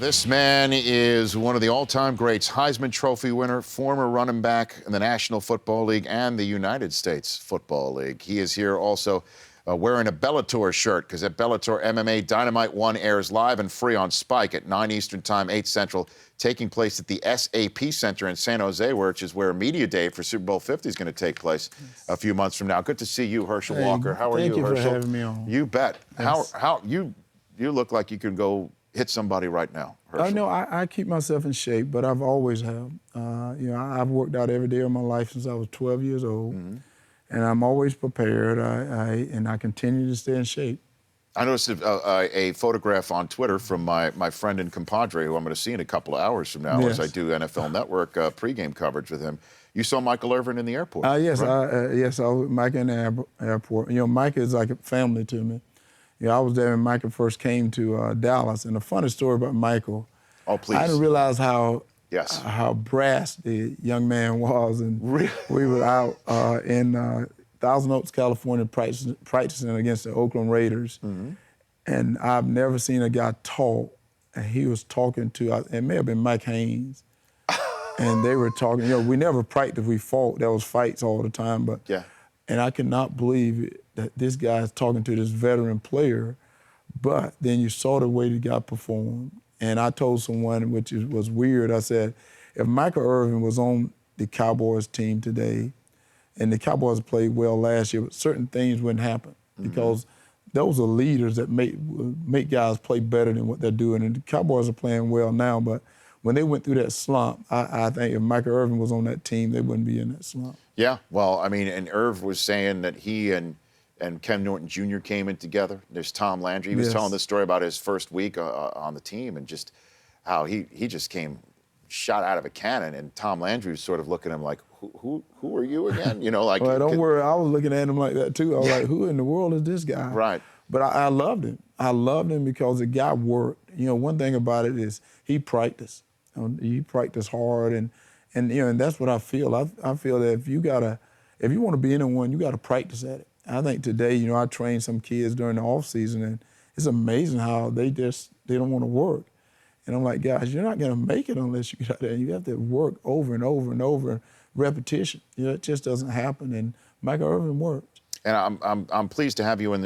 This man is one of the all-time greats, Heisman Trophy winner, former running back in the National Football League and the United States Football League. He is here also wearing a Bellator shirt because at Bellator MMA Dynamite 1 airs live and free on Spike at 9 Eastern Time, 8 Central, taking place at the SAP Center in San Jose, which is where Media Day for Super Bowl 50 is going to take place a few months from now. Good to see you, Herschel Walker. How are you, Herschel? Thank you for having me on. You bet. Yes. How you look like you could go hit somebody right now, Herschel. I know I keep myself in shape, but I've always have. I've worked out every day of my life since I was 12 years old, and I'm always prepared. And I continue to stay in shape. I noticed a photograph on Twitter from my friend and compadre, who I'm going to see in a couple of hours from now, as I do NFL Network pregame coverage with him. You saw Michael Irvin in the airport. Yes, right? yes, I was with Mike in the airport. You know, Mike is like a family to me. I was there when Michael first came to Dallas, and a funny story about Michael. Oh, please. I didn't realize how brass the young man was, and really? We were out in Thousand Oaks, California, practicing against the Oakland Raiders, and I've never seen a guy talk. And he was talking to, it may have been Mike Haynes, and they were talking. You know, we never practiced, we fought. There was fights all the time, but and I could not believe that this guy is talking to this veteran player, but then you saw the way the guy performed. And I told someone, which was weird, I said, if Michael Irvin was on the Cowboys team today, and the Cowboys played well last year, but certain things wouldn't happen because those are leaders that make guys play better than what they're doing. And the Cowboys are playing well now, but when they went through that slump, I think if Michael Irvin was on that team, they wouldn't be in that slump. Yeah, well, I mean, and Irv was saying that he and Ken Norton Jr. came in together. There's Tom Landry. He was telling this story about his first week on the team and just how he just came shot out of a cannon. And Tom Landry was sort of looking at him like, who are you again? You know, like. Well, don't worry. I was looking at him like that too. I was like, who in the world is this guy? Right. But I loved him. I loved him because the guy worked. You know, one thing about it is he practiced. He practiced hard, and that's what I feel. I feel that if you want to be anyone, you got to practice at it. I think today, I train some kids during the off season, and it's amazing how they don't want to work. And I'm like, guys, you're not going to make it unless you get out there. You have to work over and over and over, repetition. It just doesn't happen. And Michael Irvin worked. And I'm pleased to have you on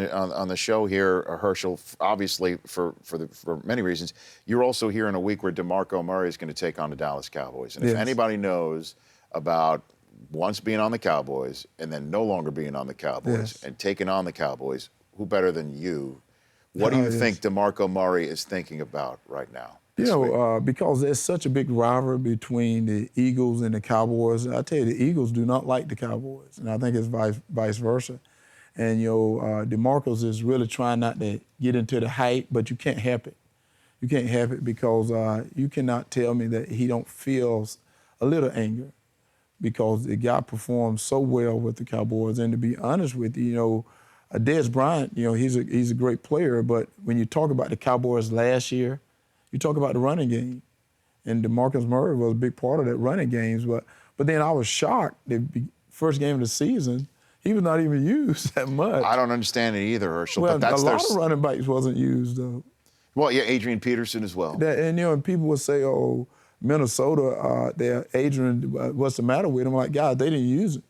the show here, Herschel. Obviously, for many reasons, you're also here in a week where DeMarco Murray is going to take on the Dallas Cowboys. And if anybody knows about once being on the Cowboys and then no longer being on the Cowboys and taking on the Cowboys, who better than you? What do you think DeMarco Murray is thinking about right now? Because there's such a big rivalry between the Eagles and the Cowboys. I tell you, the Eagles do not like the Cowboys, and I think it's vice versa. And, DeMarcos is really trying not to get into the hype, but you can't help it. You can't help it because you cannot tell me that he don't feel a little anger because the guy performed so well with the Cowboys. And to be honest with you, Dez Bryant, he's a great player, but when you talk about the Cowboys last year, you talk about the running game. And DeMarco Murray was a big part of that running game. But then I was shocked the first game of the season, he was not even used that much. I don't understand it either, Herschel. Well, but a lot of running backs wasn't used, though. Well, Adrian Peterson as well. And people would say, oh, Minnesota, Adrian, what's the matter with him? I'm like, God, they didn't use him.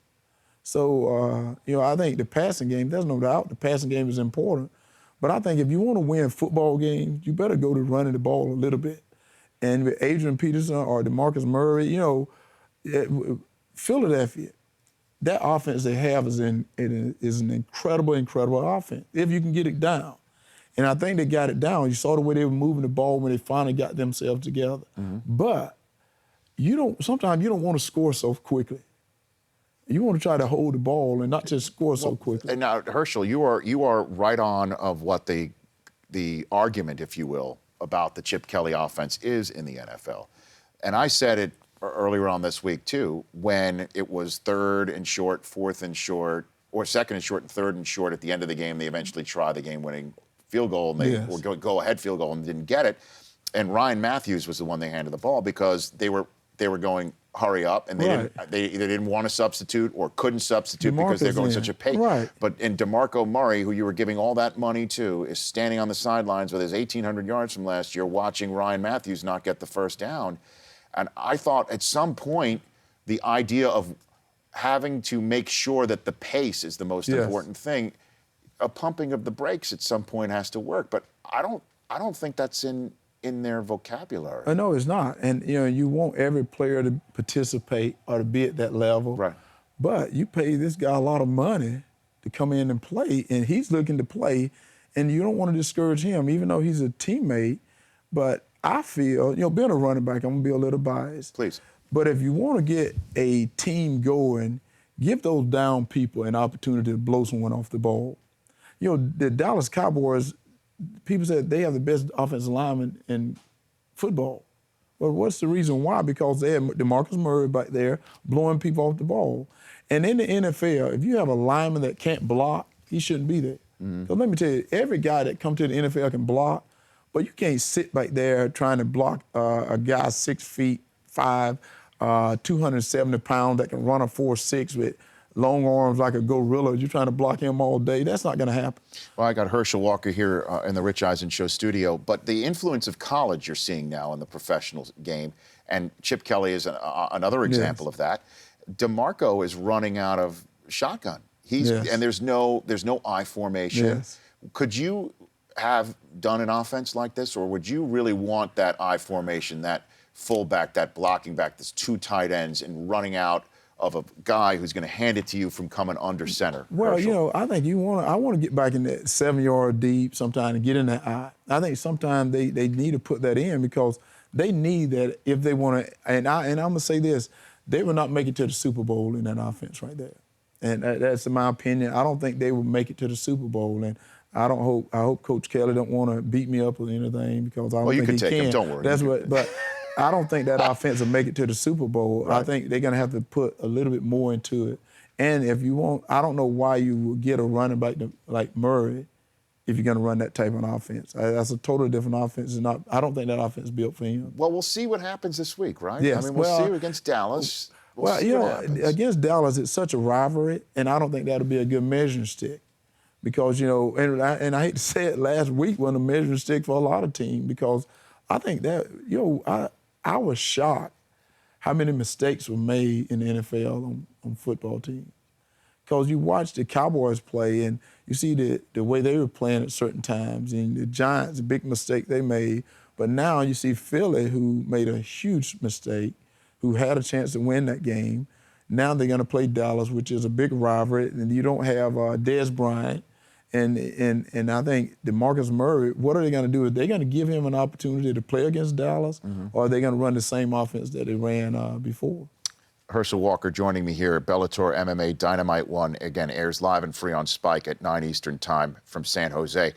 So, I think the passing game, there's no doubt the passing game is important. But I think if you want to win football games, you better go to running the ball a little bit. And with Adrian Peterson or DeMarco Murray, Philadelphia, that offense they have is an incredible offense if you can get it down. And I think they got it down. You saw the way they were moving the ball when they finally got themselves together. But sometimes you don't want to score so quickly. You want to try to hold the ball and not just score so quickly. And now, Herschel, you are right on of what the argument, if you will, about the Chip Kelly offense is in the NFL. And I said it earlier on this week, too, when it was 3rd and short, 4th and short, or 2nd and short and 3rd and short at the end of the game. They eventually tried the game-winning field goal, and they go-ahead field goal and didn't get it. And Ryan Matthews was the one they handed the ball because they were going hurry up, and they either didn't want to substitute or couldn't substitute because they're going such a pace. Right. But DeMarco Murray, who you were giving all that money to, is standing on the sidelines with his 1,800 yards from last year, watching Ryan Matthews not get the first down. And I thought at some point the idea of having to make sure that the pace is the most important thing, a pumping of the brakes at some point has to work. But I don't think that's in their vocabulary. No, it's not. And you want every player to participate or to be at that level. Right. But you pay this guy a lot of money to come in and play, and he's looking to play, and you don't want to discourage him, even though he's a teammate. But I feel, being a running back, I'm gonna be a little biased. Please. But if you want to get a team going, give those down people an opportunity to blow someone off the ball. The Dallas Cowboys, people said they have the best offensive lineman in football. Well, what's the reason why? Because they have DeMarcus Murray back there blowing people off the ball. And in the NFL, if you have a lineman that can't block, he shouldn't be there. So let me tell you, every guy that comes to the NFL can block, but you can't sit back there trying to block a guy 6'5", 270 pounds that can run a 4.6 with long arms like a gorilla. You're trying to block him all day. That's not going to happen. Well, I got Herschel Walker here in the Rich Eisen Show studio, but the influence of college you're seeing now in the professional game, and Chip Kelly is another example of that. DeMarco is running out of shotgun. And there's no I formation. Yes. Could you have done an offense like this, or would you really want that I formation, that fullback, that blocking back, this two tight ends, and running out of a guy who's going to hand it to you from coming under center? Well, Herschel? I think I want to get back in that 7-yard deep sometime and get in that eye. I think sometimes they need to put that in because they need that if they want to. And I'm going to say this, they will not make it to the Super Bowl in that offense right there. And that's in my opinion. I don't think they will make it to the Super Bowl. And I hope Coach Kelly don't want to beat me up with anything because I don't think he can. Well, you can take him. Don't worry. But I don't think that offense will make it to the Super Bowl. Right. I think they're going to have to put a little bit more into it. And if you want, I don't know why you would get a running back like Murray if you're going to run that type of offense. That's a totally different offense. I don't think that offense is built for him. Well, we'll see what happens this week, right? Yes. I mean, we'll see against Dallas. Against Dallas, it's such a rivalry, and I don't think that'll be a good measuring stick. Because, and I hate to say it, last week wasn't a measuring stick for a lot of teams because I think that, I was shocked how many mistakes were made in the NFL on football teams. Because you watch the Cowboys play and you see the way they were playing at certain times, and the Giants, a big mistake they made. But now you see Philly, who made a huge mistake, who had a chance to win that game. Now they're going to play Dallas, which is a big rivalry, and you don't have Dez Bryant. And I think DeMarcus Murray, what are they going to do? Are they going to give him an opportunity to play against Dallas, or are they going to run the same offense that they ran before? Herschel Walker joining me here at Bellator MMA Dynamite 1. Again, airs live and free on Spike at 9 Eastern time from San Jose.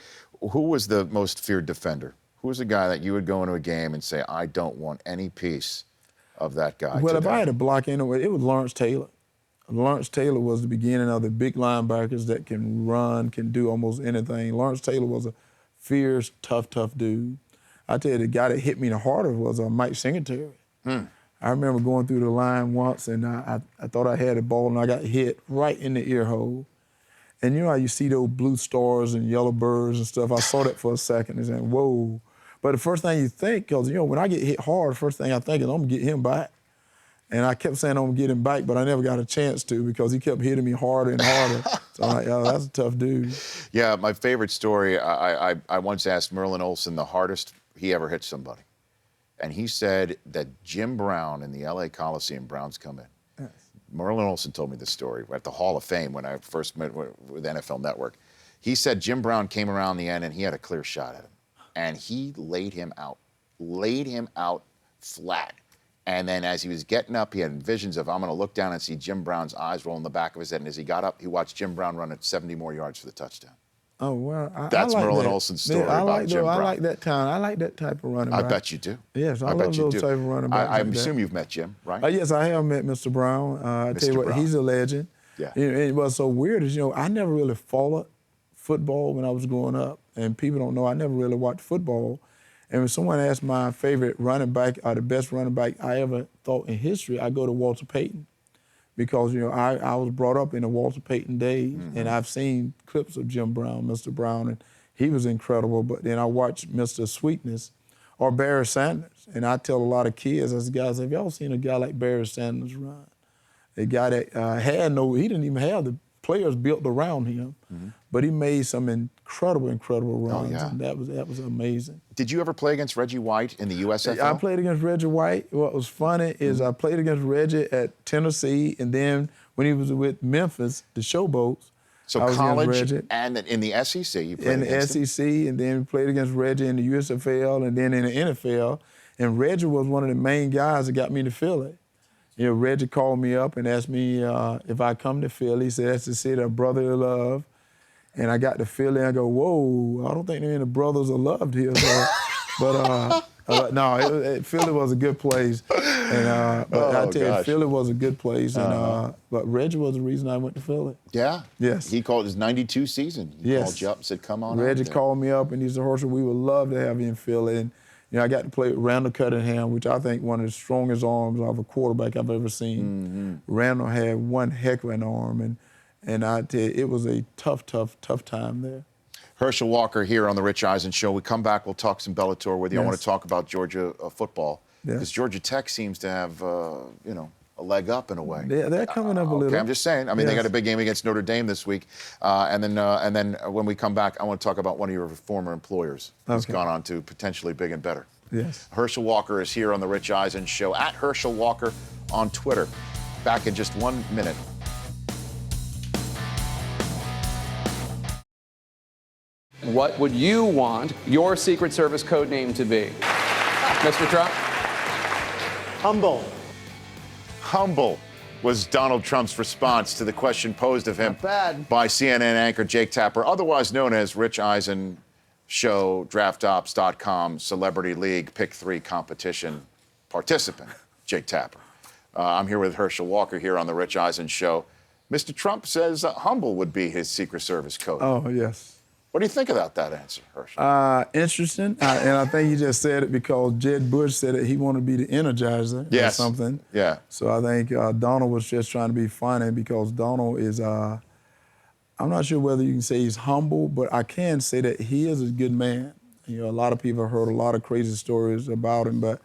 Who was the most feared defender? Who was the guy that you would go into a game and say, I don't want any piece of that guy Well, today? if I had to block anyway, it was Lawrence Taylor. Lawrence Taylor was the beginning of the big linebackers that can run, can do almost anything. Lawrence Taylor was a fierce, tough dude. I tell you, the guy that hit me the hardest was Mike Singletary. I remember going through the line once, and I thought I had a ball, and I got hit right in the ear hole. And you know how you see those blue stars and yellow birds and stuff? I saw that for a second and said, whoa. But the first thing you think, because, when I get hit hard, the first thing I think is I'm going to get him back. And I kept saying I'm going to get him back, but I never got a chance to because he kept hitting me harder and harder. So I'm like, that's a tough dude. Yeah, my favorite story, I once asked Merlin Olsen the hardest he ever hit somebody. And he said that Jim Brown in the LA Coliseum, Browns come in. Yes. Merlin Olsen told me this story at the Hall of Fame when I first met with NFL Network. He said Jim Brown came around the end and he had a clear shot at him. And he laid him out flat. And then as he was getting up, he had visions of, I'm going to look down and see Jim Brown's eyes roll in the back of his head. And as he got up, he watched Jim Brown run at 70 more yards for the touchdown. Oh, well, That's like Merlin that. Olsen's story about Jim Brown. I like that time. I like that type of running back. I bet you do. Yes, I love those type of running backs. I assume you've met Jim, right? Yes, I have met Mr. Brown. I tell you what, he's a legend. Yeah. And what's so weird is, I never really followed football when I was growing up. And people don't know I never really watched football. And when someone asked my favorite running back or the best running back I ever thought in history, I go to Walter Payton. Because, I was brought up in the Walter Payton days, and I've seen clips of Jim Brown, Mr. Brown, and he was incredible. But then I watched Mr. Sweetness or Barry Sanders. And I tell a lot of kids, as guys, have y'all seen a guy like Barry Sanders run? A guy that he didn't even have the players built around him, but he made some incredible runs, and that was amazing. Did you ever play against Reggie White in the USFL? I played against Reggie White. What was funny is I played against Reggie at Tennessee, and then when he was with Memphis, the Showboats. So college and in the SEC, you played against in the SEC, and then we played against Reggie in the USFL, and then in the NFL. And Reggie was one of the main guys that got me to Philly. Reggie called me up and asked me if I come to Philly. He said, that's the city of brotherly love. And I got to Philly, and I go, whoa, I don't think there any brothers are loved here. So, no, Philly was a good place. And, but I tell you, Philly was a good place. And, but Reggie was the reason I went to Philly. Yeah? Yes. He called his 92 season. He called you up and said, come on Reggie called me up, and he said, Herschel, we would love to have you in Philly. And, I got to play with Randall Cunningham, which I think one of the strongest arms of a quarterback I've ever seen. Randall had one heck of an arm, and I tell you, it was a tough time there. Herschel Walker here on the Rich Eisen Show. We come back, we'll talk some Bellator with you. Yes. I want to talk about Georgia football because Yes. Georgia Tech seems to have, a leg up in a way. They're coming up a little. Okay, I'm just saying. I mean, they got a big game against Notre Dame this week, and then when we come back, I want to talk about one of your former employers who's gone on to potentially big and better. Yes. Herschel Walker is here on the Rich Eisen Show at Herschel Walker on Twitter. Back in just 1 minute. What would you want your Secret Service code name to be? Mr. Trump? Humble. Humble was Donald Trump's response to the question posed of him Not bad. by CNN anchor Jake Tapper, otherwise known as Rich Eisen Show, DraftOps.com, Celebrity League, Pick 3 competition participant, Jake Tapper. I'm here with Herschel Walker here on the Rich Eisen Show. Mr. Trump says humble would be his Secret Service code. Oh, yes. What do you think about that answer, Herschel? Interesting, and I think he just said it because Jeb Bush said that he wanted to be the Energizer or something. Yeah. So I think Donald was just trying to be funny because Donald is, I'm not sure whether you can say he's humble, but I can say that he is a good man. A lot of people have heard a lot of crazy stories about him, but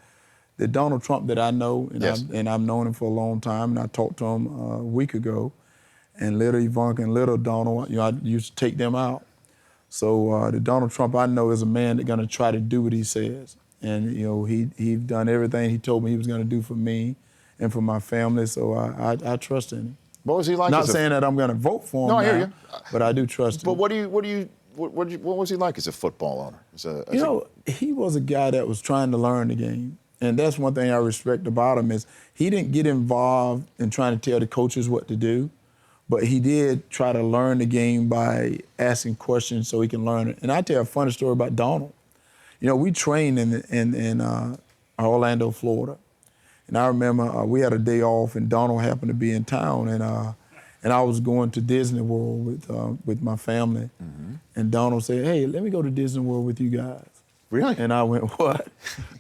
the Donald Trump that I know, and I've known him for a long time, and I talked to him a week ago, and little Ivanka and little Donald, I used to take them out. So the Donald Trump I know is a man that's going to try to do what he says. And, he's done everything he told me he was going to do for me and for my family, so I trust in him. What was he like? Not saying that I'm going to vote for him No, I now, hear you. but I do trust him. But what was he like as a football owner? He was a guy that was trying to learn the game. And that's one thing I respect about him is he didn't get involved in trying to tell the coaches what to do. But he did try to learn the game by asking questions so he can learn it. And I tell a funny story about Donald. We trained in Orlando, Florida. And I remember we had a day off, and Donald happened to be in town, and I was going to Disney World with my family. And Donald said, hey, let me go to Disney World with you guys. Really? And I went, what?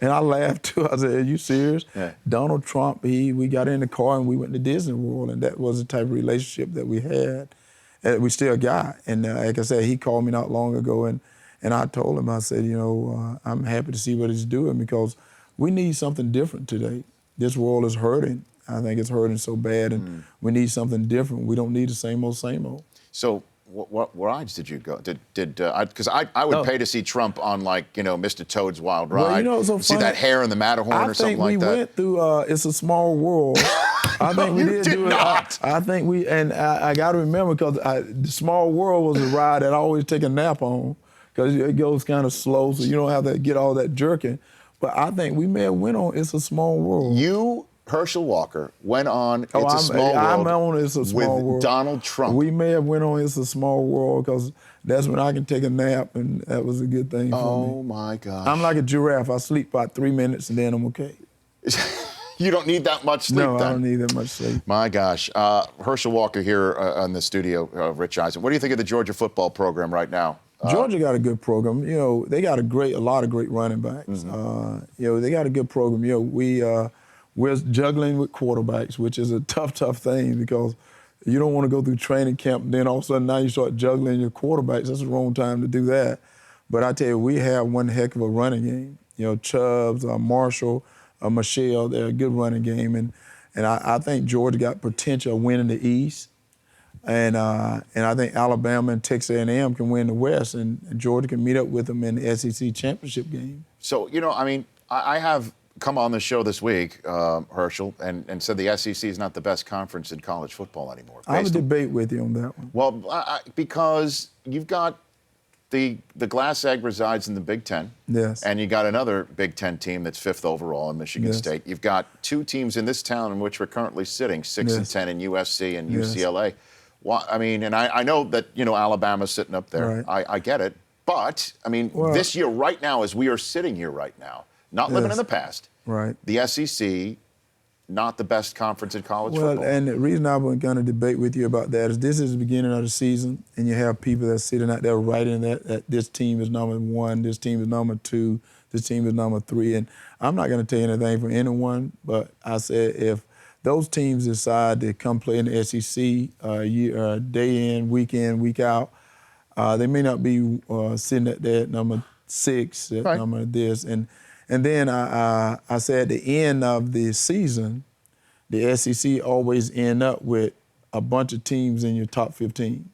And I laughed too. I said, are you serious? Yeah. Donald Trump, we got in the car and we went to Disney World, and that was the type of relationship that we had, and we still got. And like I said, he called me not long ago, and I told him, I said, I'm happy to see what he's doing because we need something different today. This world is hurting. I think it's hurting so bad, and we need something different. We don't need the same old, same old. So what rides did you go? Because I would pay to see Trump on Mr. Toad's Wild Ride. Well, so see that hair in the Matterhorn or something like that. I think we went through It's a Small World. I think we did do not. it. I think we, and I got to remember because the Small World was a ride that I always take a nap on because it goes kind of slow, so you don't have to get all that jerking. But I think we may have went on It's a Small World. You, Herschel Walker, went on It's a Small World I'm on It's a Small with World. Donald Trump. We may have went on It's a Small World because that's when I can take a nap, and that was a good thing for me. Oh, my gosh. I'm like a giraffe. I sleep about 3 minutes, and then I'm okay. You don't need that much sleep, No, then? I don't need that much sleep. My gosh. Herschel Walker here in the studio, Rich Eisen. What do you think of the Georgia football program right now? Georgia got a good program. You know, they got a lot of great running backs. You know, they got a good program. You know, we're juggling with quarterbacks, which is a tough thing because you don't want to go through training camp and then all of a sudden now you start juggling your quarterbacks. That's the wrong time to do that. But I tell you, we have one heck of a running game. You know, Chubbs, Marshall, Michelle, they're a good running game. And I think Georgia got potential of winning the East. And I think Alabama and Texas A&M can win the West, and Georgia can meet up with them in the SEC championship game. So, you know, I mean, I have come on the show this week, Herschel, and said the SEC is not the best conference in college football anymore. I have a debate with you on that one. Well, because you've got the glass egg resides in the Big Ten. Yes. And you got another Big Ten team that's 5th overall in Michigan State. You've got 2 teams in this town in which we're currently sitting, 6 and 10 in USC and UCLA. Well, I mean, and I know that, you know, Alabama's sitting up there. Right. I get it. But, I mean, this year right now, as we are sitting here right now, not living in the past, right. The SEC, not the best conference in college well, football. And the reason I was going to debate with you about that is this is the beginning of the season, and you have people that are sitting out there writing that this team is number 1, this team is number 2, this team is number 3. And I'm not going to tell you anything for anyone, but I said if those teams decide to come play in the SEC day in, week out, they may not be sitting at that number 6, that number this. And then I said at the end of the season, the SEC always end up with a bunch of teams in your top 15.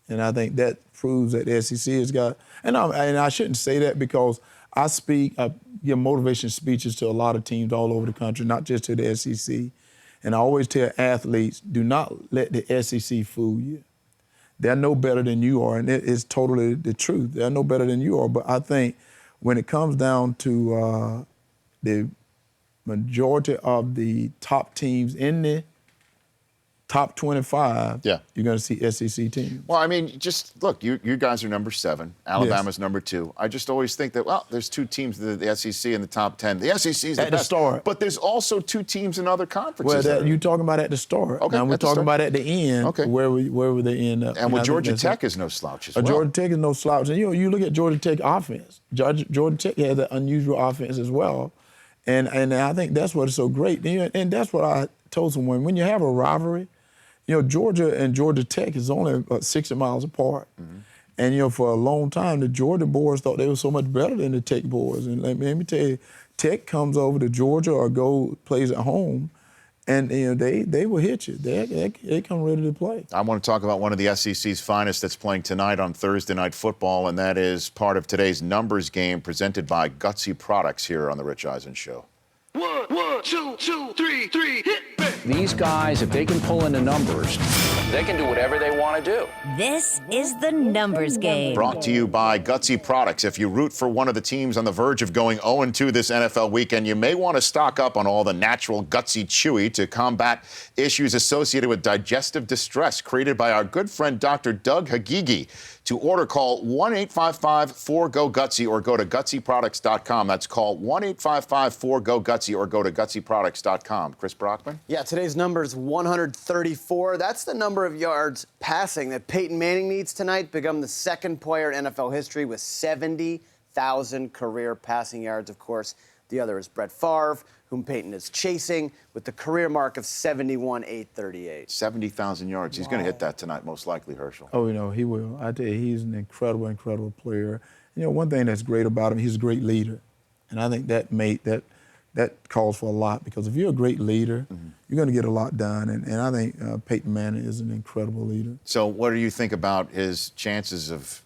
And I think that proves that the SEC has got, and I shouldn't say that because I give motivation speeches to a lot of teams all over the country, not just to the SEC. And I always tell athletes, do not let the SEC fool you. They're no better than you are, and it is totally the truth. They're no better than you are. But I think when it comes down to the majority of the top teams in the top 25, you're going to see SEC teams. Well, I mean, just look, you guys are number 7. Alabama's number 2. I just always think that, well, there's 2 teams in the SEC in the top 10. The SEC is the best. Start. But there's also 2 teams in other conferences. Well, you're talking about at the start. Okay, now we're talking about at the end, where will they end up. And Georgia Tech is no slouch as well. Georgia Tech is no slouch. And you look at Georgia Tech offense. Georgia Tech has an unusual offense as well. And I think that's what is so great. And that's what I told someone. When you have a rivalry, you know, Georgia and Georgia Tech is only about 60 miles apart. And, you know, for a long time, the Georgia boys thought they were so much better than the Tech boys. And let me tell you, Tech comes over to Georgia or plays at home, and, you know, they will hit you. They come ready to play. I want to talk about one of the SEC's finest that's playing tonight on Thursday Night Football, and that is part of today's numbers game presented by Gutsy Products here on The Rich Eisen Show. 1, 2, 3, hit me. These guys, if they can pull into numbers, they can do whatever they want to do. This is the numbers game. Brought to you by Gutsy Products. If you root for one of the teams on the verge of going 0-2 this NFL weekend, you may want to stock up on all the natural Gutsy Chewy to combat issues associated with digestive distress created by our good friend Dr. Doug Hagigi. To order, call 1-855-4GO-GUTSY or go to GutsyProducts.com. That's call 1-855-4GO-GUTSY or go to GutsyProducts.com. Chris Brockman? Yeah, today's number is 134. That's the number of yards passing that Peyton Manning needs tonight, become the 2nd player in NFL history with 70,000 career passing yards. Of course, the other is Brett Favre, whom Peyton is chasing with the career mark of 71,838. 70,000 yards. He's going to hit that tonight, most likely, Herschel. Oh, you know, he will. I tell you, he's an incredible player. You know, one thing that's great about him, he's a great leader. And I think that calls for a lot, because if you're a great leader, you're going to get a lot done. And I think Peyton Manning is an incredible leader. So what do you think about his chances of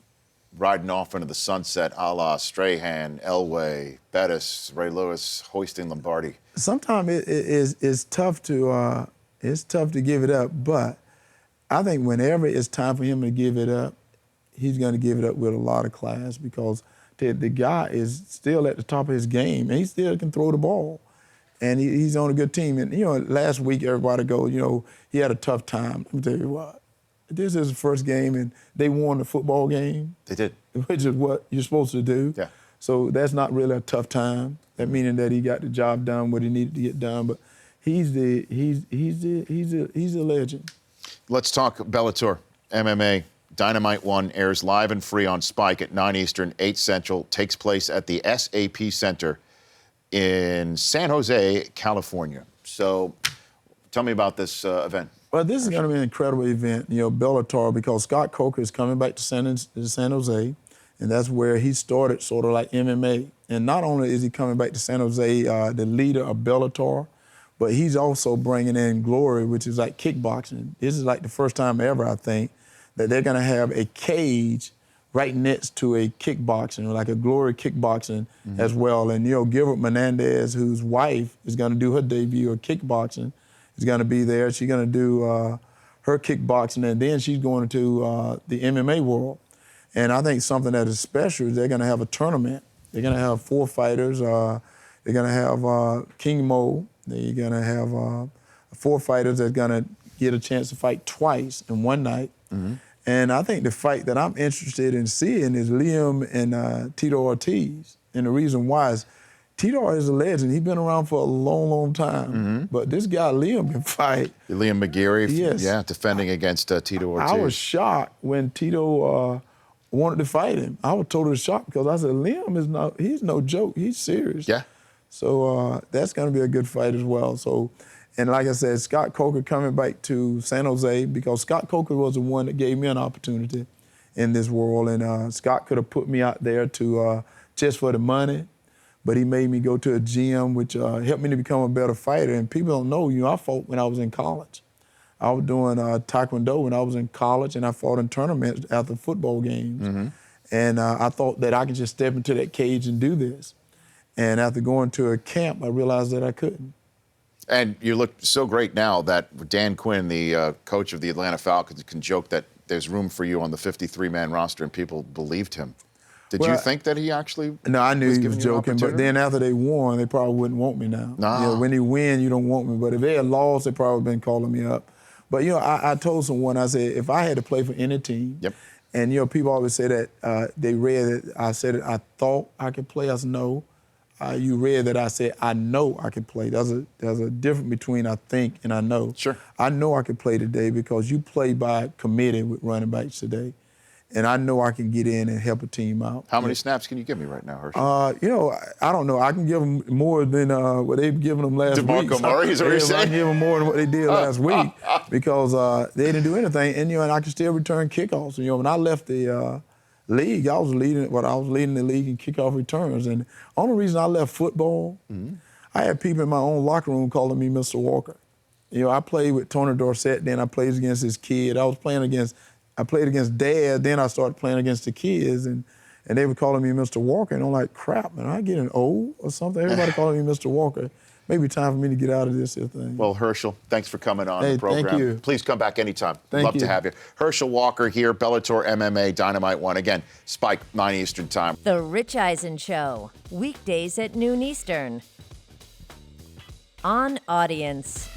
riding off into the sunset a la Strahan, Elway, Bettis, Ray Lewis, hoisting Lombardi? Sometimes it's tough to give it up, but I think whenever it's time for him to give it up, he's going to give it up with a lot of class, because the guy is still at the top of his game, and he still can throw the ball, and he's on a good team. And, you know, last week everybody goes, you know, he had a tough time. Let me tell you what. This is the first game, and they won the football game. They did. Which is what you're supposed to do. Yeah. So that's not really a tough time. That meaning that he got the job done, what he needed to get done. But he's a legend. Let's talk Bellator, MMA. Dynamite One airs live and free on Spike at 9 Eastern, 8 Central. Takes place at the SAP Center in San Jose, California. So tell me about this event. Well, this is going to be an incredible event, Bellator, because Scott Coker is coming back to San Jose, and that's where he started sort of like MMA. And not only is he coming back to San Jose, the leader of Bellator, but he's also bringing in Glory, which is like kickboxing. This is like the first time ever, I think, that they're going to have a cage right next to a kickboxing, like a Glory kickboxing as well. And, Gilbert Menendez, whose wife is going to do her debut of kickboxing, is going to be there. She's going to do her kickboxing, and then she's going to the MMA world. And I think something that is special is they're going to have a tournament. They're going to have 4 fighters. They're going to have King Mo. They're going to have 4 fighters that's going to get a chance to fight twice in one night. And I think the fight that I'm interested in seeing is Liam and Tito Ortiz. And the reason why is Tito is a legend. He's been around for a long, long time. But this guy, Liam, can fight. Liam McGeary, Yes. yeah, defending against Tito Ortiz. I was shocked when Tito wanted to fight him. I was totally shocked because I said, Liam he's no joke. He's serious. Yeah. So that's going to be a good fight as well. So, and like I said, Scott Coker coming back to San Jose because Scott Coker was the one that gave me an opportunity in this world. And Scott could have put me out there to just for the money, but he made me go to a gym, which helped me to become a better fighter. And people don't know, I fought when I was in college. I was doing Taekwondo when I was in college, and I fought in tournaments after football games. And I thought that I could just step into that cage and do this. And after going to a camp, I realized that I couldn't. And you look so great now that Dan Quinn, the coach of the Atlanta Falcons, can joke that there's room for you on the 53-man roster, and people believed him. Did you think that he actually No, I knew was he giving was you an joking, but opportunity? then after they won, they probably wouldn't want me now. No. When they win, you don't want me. But if they had lost, they probably been calling me up. But, I told someone, I said, if I had to play for any team, and, people always say that they read it, I said it, I thought I could play. I said, no. You read that I said, I know I can play. There's a difference between I think and I know. Sure. I know I can play today because you play by committee with running backs today. And I know I can get in and help a team out. How many snaps can you give me right now, Herschel? I don't know. I can give them more than what they've given them last week. DeMarco Murray, is what you're saying? I can give them more than what they did last week because they didn't do anything. And, and I can still return kickoffs. And, when I left the league, I was leading the league in kickoff returns. And the only reason I left football, I had people in my own locker room calling me Mr. Walker. I played with Tony Dorsett, then I played against his kid. I played against Dad, then I started playing against the kids, and they were calling me Mr. Walker. And I'm like, crap, man, I get an O or something? Everybody calling me Mr. Walker. Maybe time for me to get out of this thing. Well, Herschel, thanks for coming on the program. Thank you. Please come back anytime. Thank Love you. to have you. Herschel Walker here, Bellator MMA, Dynamite One. Again, Spike, 9 Eastern time. The Rich Eisen Show, weekdays at noon Eastern. On Audience.